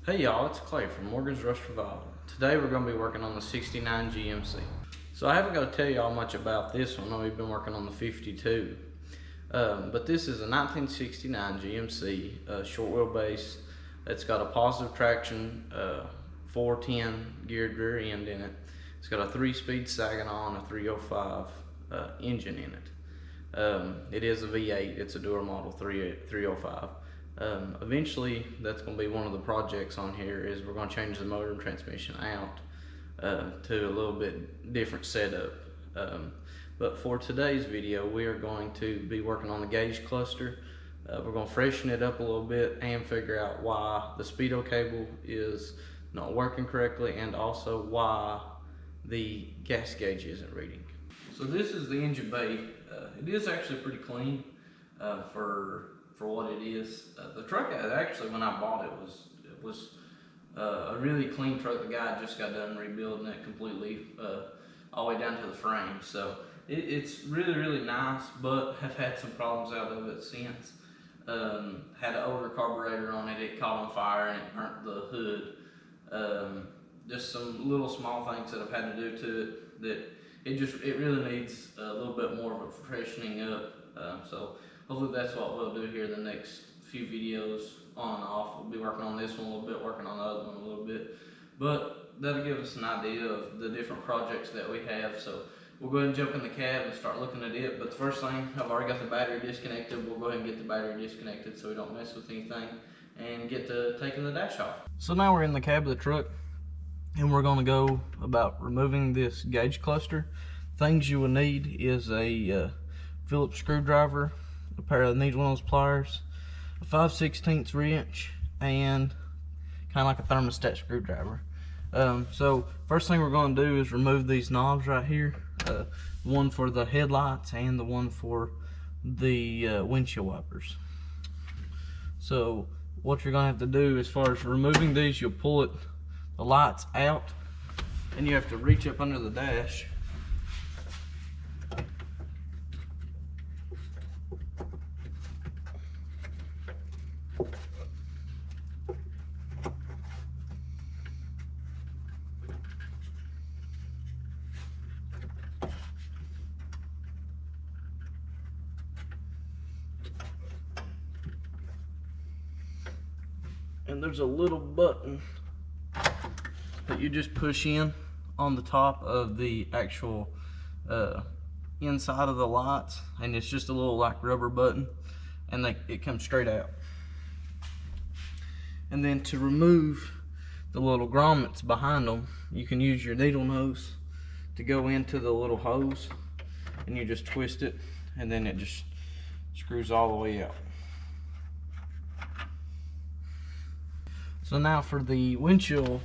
Hey y'all, it's Clay from Morgan's Rust Revival. Today we're going to be working on the 69 GMC. So I haven't got to tell y'all much about this one. We've been working on the 52. But this is a 1969 GMC short wheelbase. It's got a positive traction 410 geared rear end in it. It's got a 3-speed Saginaw and a 305 engine in it. It is a V8. It's a Dura model 305. Eventually, that's going to be one of the projects on here. Is we're going to change the motor and transmission out to a little bit different setup. But for today's video, we are going to be working on the gauge cluster. We're going to freshen it up a little bit and figure out why the speedo cable is not working correctly, and also why the gas gauge isn't reading. So this is the engine bay. It is actually pretty clean for what it is. The truck, actually, when I bought it, was a really clean truck. The guy just got done rebuilding it completely, all the way down to the frame. So it's really nice, but have had some problems out of it since. Had an older carburetor on it. It caught on fire and it burnt the hood. Just some little small things that I've had to do to it that it really needs a little bit more of a freshening up. So hopefully that's what we'll do here the next few videos on and off. We'll be working on this one a little bit, working on the other one a little bit. But that'll give us an idea of the different projects that we have. So we'll go ahead and jump in the cab and start looking at it. But the first thing, I've already got the battery disconnected. We'll go ahead and get the battery disconnected so we don't mess with anything and get to taking the dash off. So now we're in the cab of the truck and we're going to go about removing this gauge cluster. Things you will need is a Phillips screwdriver, a pair of needs one of those pliers, a 5/16 wrench, and kind of like a thermostat screwdriver. So first thing we're going to do is remove these knobs right here, one for the headlights and the one for the windshield wipers. So what you're going to have to do as far as removing these, you'll pull the lights out and you have to reach up under the dash. And there's a little button that you just push in on the top of the actual inside of the lights, and it's just a little like rubber button, and it comes straight out. And then to remove the little grommets behind them, you can use your needle nose to go into the little hose, and you just twist it, and then it just screws all the way out. So now for the windshield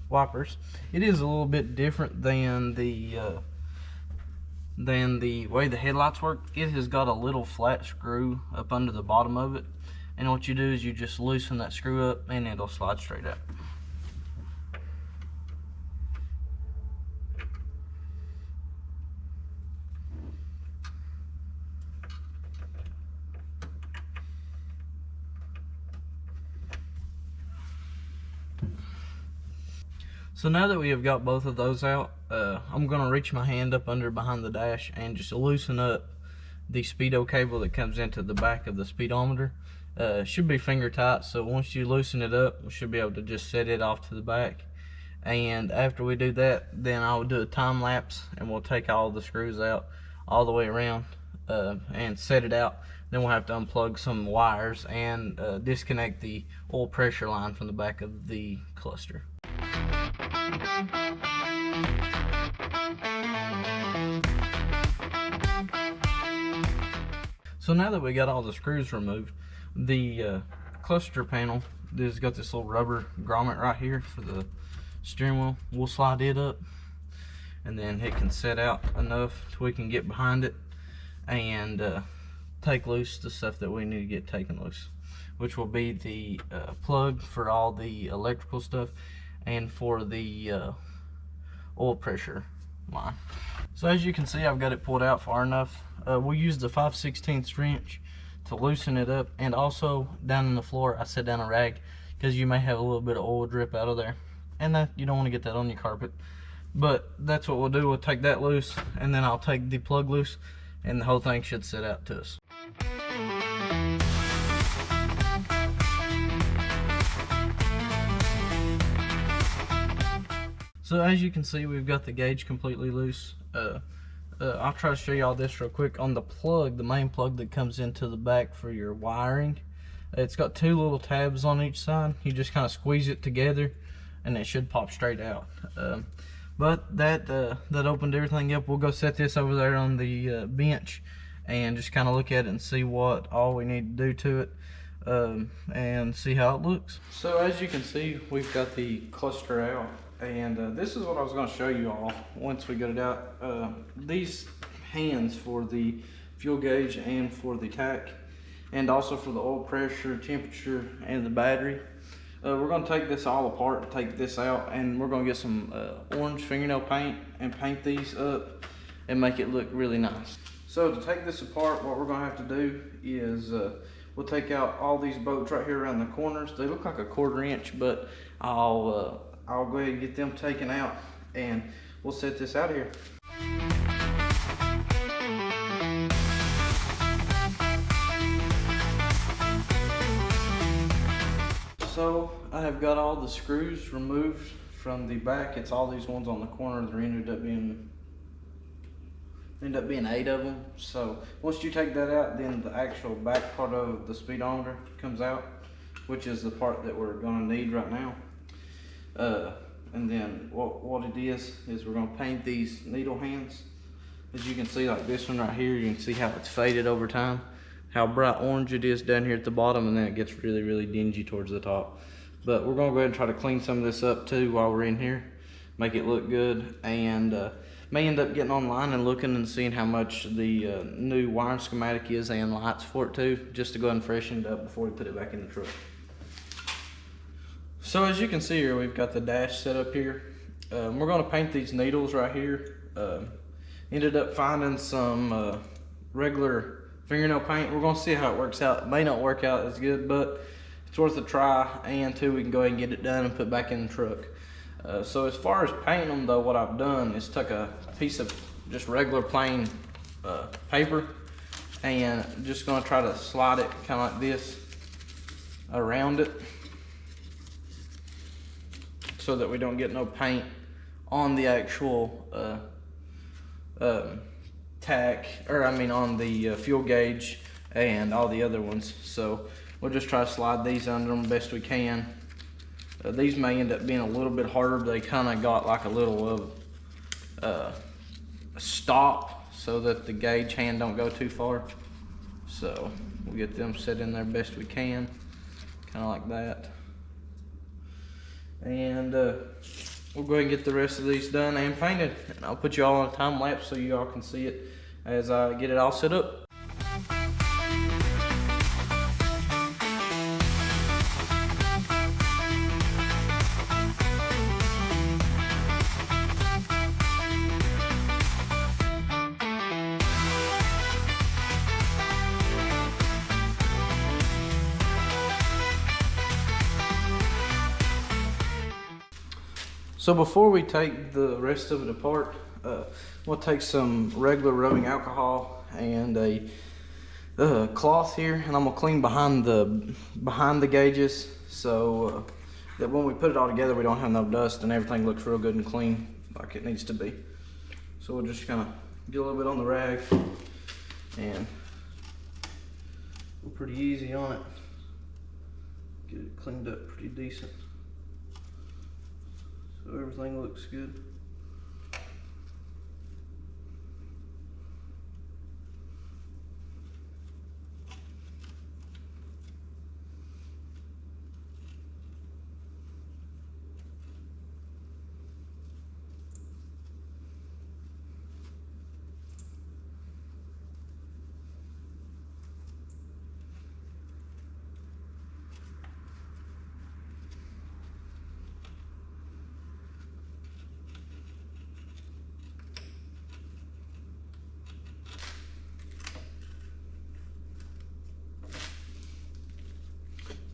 wipers, it is a little bit different than the way the headlights work. It has got a little flat screw up under the bottom of it, and what you do is you just loosen that screw up and it'll slide straight out. So now that we have got both of those out, I'm going to reach my hand up under behind the dash and just loosen up the speedo cable that comes into the back of the speedometer. It should be finger tight, so once you loosen it up, we should be able to just set it off to the back. And after we do that, then I'll do a time lapse and we'll take all the screws out all the way around and set it out. Then we'll have to unplug some wires and disconnect the oil pressure line from the back of the cluster. So now that we got all the screws removed, the cluster panel has got this little rubber grommet right here for the steering wheel. We'll slide it up and then it can set out enough so we can get behind it and take loose the stuff that we need to get taken loose, which will be the plug for all the electrical stuff and for the oil pressure line. So as you can see, I've got it pulled out far enough. We'll use the 5/16 wrench to loosen it up, and also down in the floor I set down a rag because you may have a little bit of oil drip out of there, and that you don't want to get that on your carpet. But that's what we'll do. We'll take that loose, and then I'll take the plug loose, and the whole thing should set out to us. So as you can see, we've got the gauge completely loose. I'll try to show y'all this real quick. On the plug, the main plug that comes into the back for your wiring, it's got two little tabs on each side. You just kind of squeeze it together and it should pop straight out. But that opened everything up. We'll go set this over there on the bench and just kind of look at it and see what all we need to do to it, and see how it looks. So as you can see, we've got the cluster out, and this is what I was going to show you all once we get it out. These hands for the fuel gauge and for the tach, and also for the oil pressure, temperature, and the battery. We're going to take this all apart and take this out, and we're going to get some orange fingernail paint and paint these up and make it look really nice. So to take this apart, what we're going to have to do is we'll take out all these bolts right here around the corners. They look like a 1/4 inch, but I'll go ahead and get them taken out, and we'll set this out here. So I have got all the screws removed from the back. It's all these ones on the corner. There ended up being 8 of them. So once you take that out, then the actual back part of the speedometer comes out, which is the part that we're going to need right now. And then what it is we're going to paint these needle hands. As you can see, like this one right here, you can see how it's faded over time, how bright orange it is down here at the bottom, and then it gets really, really dingy towards the top. But we're going to go ahead and try to clean some of this up too while we're in here, make it look good, and may end up getting online and looking and seeing how much the new wiring schematic is and lights for it too, just to go ahead and freshen it up before we put it back in the truck. So as you can see here, we've got the dash set up here. We're going to paint these needles right here. Ended up finding some regular fingernail paint. We're going to see how it works out. It may not work out as good, but it's worth a try, and too, we can go ahead and get it done and put back in the truck. So as far as painting them though, what I've done is took a piece of just regular plain paper, and just going to try to slide it kind of like this around it, so that we don't get no paint on the actual tach, or I mean on the fuel gauge and all the other ones. So we'll just try to slide these under them best we can. These may end up being a little bit harder. They kind of got like a little stop so that the gauge hand don't go too far. So we'll get them set in there best we can, kind of like that. And we'll go ahead and get the rest of these done and painted, and I'll put you all on a time lapse so you all can see it as I get it all set up. So before we take the rest of it apart, we'll take some regular rubbing alcohol and a cloth here, and I'm gonna clean behind the gauges, so that when we put it all together, we don't have no dust and everything looks real good and clean like it needs to be. So we'll just kind of get a little bit on the rag, and we're pretty easy on it. Get it cleaned up pretty decent, so everything looks good.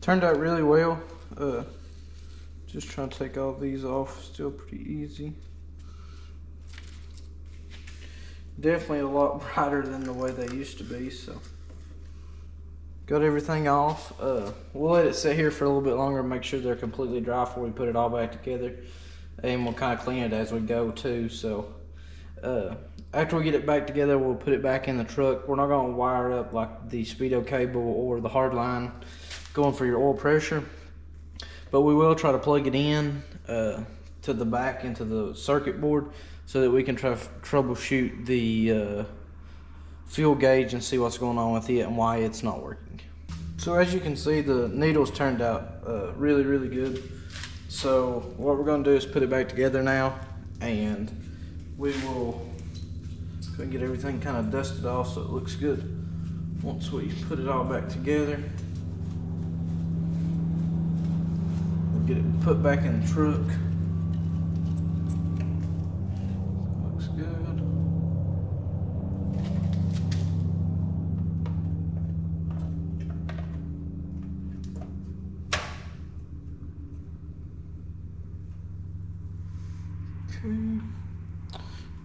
Turned out really well. Just trying to take all these off, still pretty easy. Definitely a lot brighter than the way they used to be, so. Got everything off. We'll let it sit here for a little bit longer and make sure they're completely dry before we put it all back together. And we'll kind of clean it as we go too, so. After we get it back together, we'll put it back in the truck. We're not gonna wire up like the speedo cable or the hard line going for your oil pressure. But we will try to plug it in to the back into the circuit board so that we can try to troubleshoot the fuel gauge and see what's going on with it and why it's not working. So as you can see, the needles turned out really, really good. So what we're gonna do is put it back together now, and we will go and get everything kind of dusted off so it looks good. Once we put it all back together, get it put back in the truck. Looks good. Okay.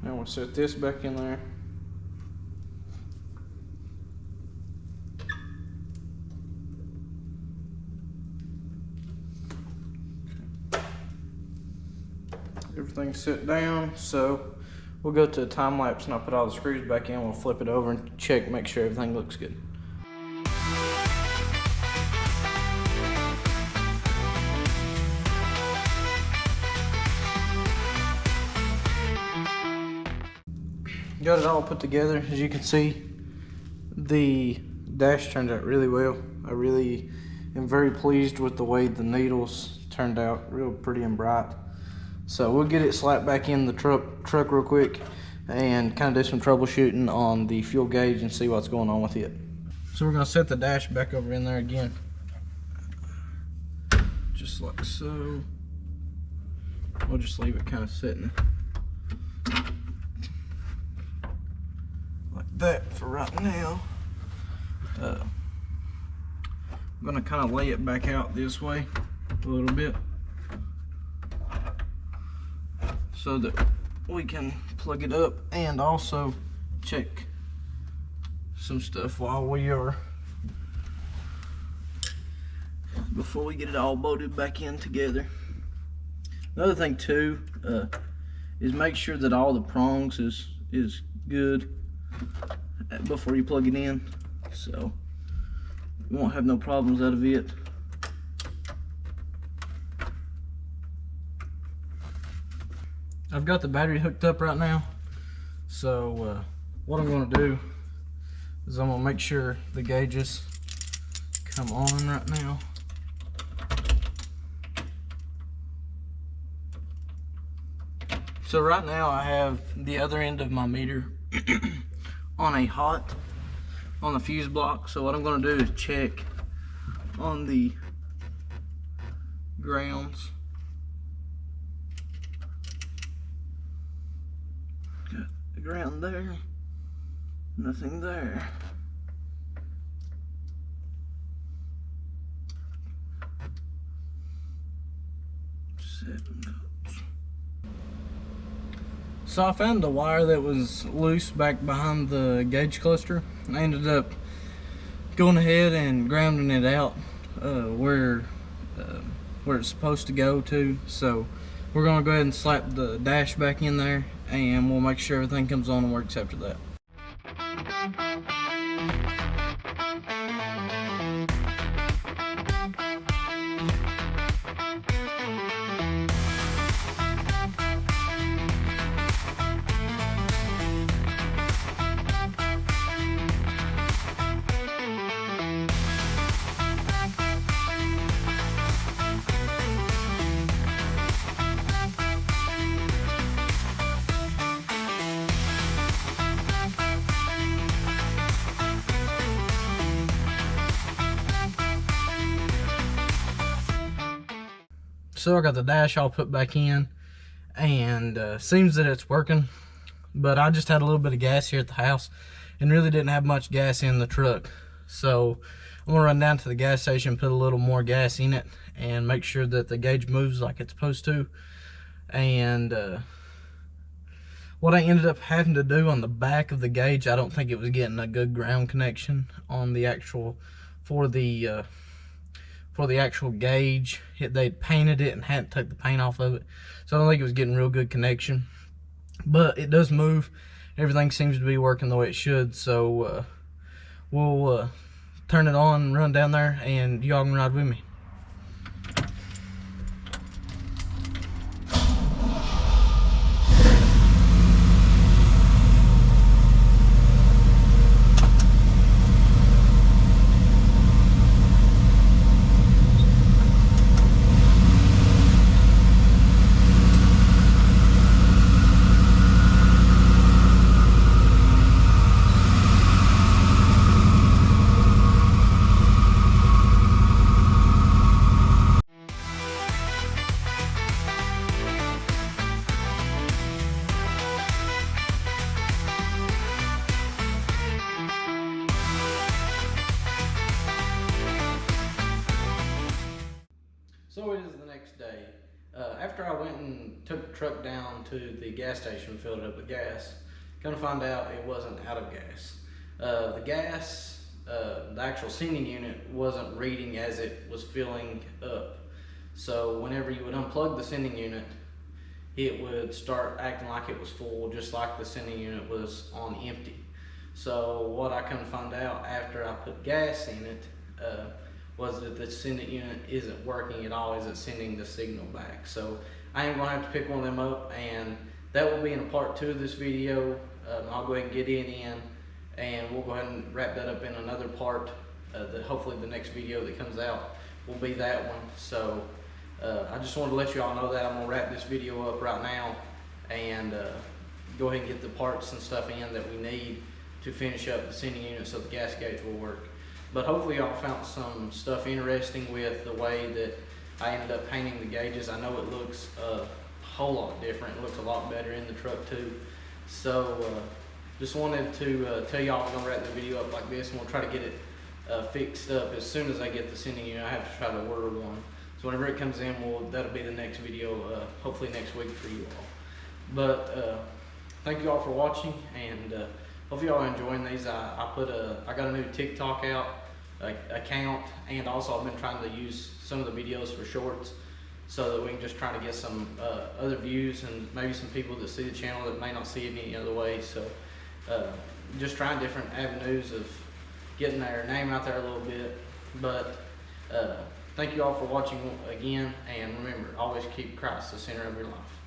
Now we'll set this back in there. Everything's set down, so we'll go to a time lapse and I'll put all the screws back in. We'll flip it over and check, make sure everything looks good. Got it all put together. As you can see, the dash turned out really well. I really am very pleased with the way the needles turned out, real pretty and bright. So we'll get it slapped back in the truck real quick and kind of do some troubleshooting on the fuel gauge and see what's going on with it. So we're gonna set the dash back over in there again. Just like so. We'll just leave it kind of sitting like that for right now. I'm gonna kind of lay it back out this way a little bit, so that we can plug it up and also check some stuff while we are, before we get it all bolted back in together. Another thing too is make sure that all the prongs is good before you plug it in, so you won't have no problems out of it. I've got the battery hooked up right now, so what I'm going to do is I'm going to make sure the gauges come on right now. So right now I have the other end of my meter on a hot on the fuse block. So what I'm going to do is check on the grounds. Got the ground there, nothing there. So I found a wire that was loose back behind the gauge cluster. I ended up going ahead and grounding it out where it's supposed to go to. So we're gonna go ahead and slap the dash back in there, and we'll make sure everything comes on and works after that. So I got the dash all put back in, and seems that it's working, but I just had a little bit of gas here at the house and really didn't have much gas in the truck. So I'm gonna run down to the gas station, put a little more gas in it, and make sure that the gauge moves like it's supposed to. And what I ended up having to do on the back of the gauge, I don't think it was getting a good ground connection on the actual, for the actual gauge. They'd painted it and hadn't took the paint off of it, so I don't think it was getting real good connection. But it does move. Everything seems to be working the way it should, so we'll turn it on and run down there, and y'all can ride with me. So it is the next day. After I went and took the truck down to the gas station, filled it up with gas, come to find out it wasn't out of gas. The gas, the actual sending unit wasn't reading as it was filling up. So whenever you would unplug the sending unit, it would start acting like it was full, just like the sending unit was on empty. So what I come to find out after I put gas in it, was that the sending unit isn't working at all, isn't sending the signal back. So I am gonna have to pick one of them up, and that will be in a part 2 of this video. I'll go ahead and get it in, and we'll go ahead and wrap that up in another part. Hopefully the next video that comes out will be that one. So I just wanted to let you all know that I'm gonna wrap this video up right now, and go ahead and get the parts and stuff in that we need to finish up the sending unit so the gas gauge will work. But hopefully y'all found some stuff interesting with the way that I ended up painting the gauges. I know it looks a whole lot different. It looks a lot better in the truck too. So just wanted to tell y'all I'm gonna wrap the video up like this, and we'll try to get it fixed up as soon as I get the sending unit. I have to try to order one. So whenever it comes in, that'll be the next video, hopefully next week for you all. But thank you all for watching, and hope y'all are enjoying these. I got a new TikTok account, and also I've been trying to use some of the videos for shorts so that we can just try to get some other views, and maybe some people that see the channel that may not see it any other way. So just trying different avenues of getting their name out there a little bit. But thank you all for watching again, and remember, always keep Christ the center of your life.